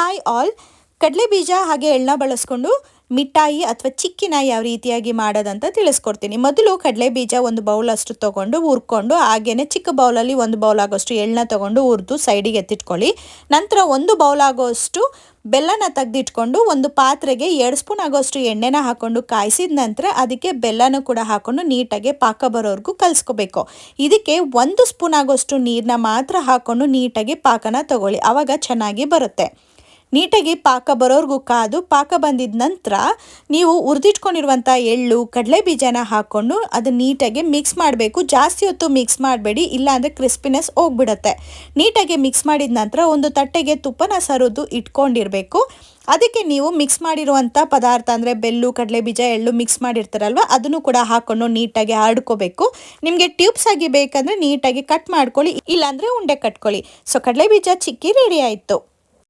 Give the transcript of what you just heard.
Hi all. ಕಡಲೆ ಬೀಜ ಹಾಗೆ ಎಳ್ಳನ್ನ ಬಳಸ್ಕೊಂಡು ಮಿಠಾಯಿ ಅಥವಾ ಚಿಕ್ಕಿನ ಯಾವ ರೀತಿಯಾಗಿ ಮಾಡೋದಂತ ತಿಳಿಸ್ಕೊಡ್ತೀನಿ. ಮೊದಲು ಕಡಲೆ ಬೀಜ ಒಂದು ಬೌಲ್ ಅಷ್ಟು ತೊಗೊಂಡು ಹುರ್ಕೊಂಡು, ಹಾಗೇನೆ ಚಿಕ್ಕ ಬೌಲಲ್ಲಿ ಒಂದು ಬೌಲ್ ಆಗೋಷ್ಟು ಎಳ್ಳನ್ನ ತೊಗೊಂಡು ಹುರಿದು ಸೈಡಿಗೆ ಎತ್ತಿಟ್ಕೊಳ್ಳಿ. ನಂತರ ಒಂದು ಬೌಲ್ ಆಗೋಷ್ಟು ಬೆಲ್ಲನ ತೆಗೆದಿಟ್ಕೊಂಡು ಒಂದು ಪಾತ್ರೆಗೆ 2 ಸ್ಪೂನ್ ಆಗೋಷ್ಟು ಎಣ್ಣೆನ ಹಾಕೊಂಡು ಕಾಯಿಸಿದ ನಂತರ ಅದಕ್ಕೆ ಬೆಲ್ಲನೂ ಕೂಡ ಹಾಕೊಂಡು ನೀಟಾಗಿ ಪಾಕ ಬರೋವರೆಗೂ ಕಲಿಸ್ಕೋಬೇಕು. ಇದಕ್ಕೆ 1 ಸ್ಪೂನ್ ಆಗೋಷ್ಟು ನೀರನ್ನ ಮಾತ್ರ ಹಾಕೊಂಡು ನೀಟಾಗಿ ಪಾಕನ ತಗೊಳ್ಳಿ, ಆವಾಗ ಚೆನ್ನಾಗಿ ಬರುತ್ತೆ. ನೀಟಾಗಿ ಪಾಕ ಬರೋರ್ಗೂ ಕಾದು ಪಾಕ ಬಂದಿದ ನಂತರ ನೀವು ಹುರಿದಿಟ್ಕೊಂಡಿರುವಂಥ ಎಳ್ಳು ಕಡಲೆ ಬೀಜನ ಹಾಕ್ಕೊಂಡು ಅದನ್ನ ನೀಟಾಗಿ ಮಿಕ್ಸ್ ಮಾಡಬೇಕು. ಜಾಸ್ತಿ ಹೊತ್ತು ಮಿಕ್ಸ್ ಮಾಡಬೇಡಿ, ಇಲ್ಲಾಂದರೆ ಕ್ರಿಸ್ಪಿನೆಸ್ ಹೋಗ್ಬಿಡುತ್ತೆ. ನೀಟಾಗಿ ಮಿಕ್ಸ್ ಮಾಡಿದ ನಂತರ ಒಂದು ತಟ್ಟೆಗೆ ತುಪ್ಪನ ಸರಿದು ಇಟ್ಕೊಂಡಿರಬೇಕು. ಅದಕ್ಕೆ ನೀವು ಮಿಕ್ಸ್ ಮಾಡಿರುವಂಥ ಪದಾರ್ಥ ಅಂದರೆ ಬೆಲ್ಲು ಕಡಲೆ ಬೀಜ ಎಳ್ಳು ಮಿಕ್ಸ್ ಮಾಡಿರ್ತಾರಲ್ವ, ಅದನ್ನು ಕೂಡ ಹಾಕ್ಕೊಂಡು ನೀಟಾಗಿ ಹರಡ್ಕೋಬೇಕು. ನಿಮಗೆ ಟ್ಯೂಬ್ಸ್ ಆಗಿ ಬೇಕಂದರೆ ನೀಟಾಗಿ ಕಟ್ ಮಾಡ್ಕೊಳ್ಳಿ, ಇಲ್ಲಾಂದರೆ ಉಂಡೆ ಕಟ್ಕೊಳ್ಳಿ. ಸೊ ಕಡಲೆ ಬೀಜ ಚಿಕ್ಕಿ ರೆಡಿ ಆಯಿತು.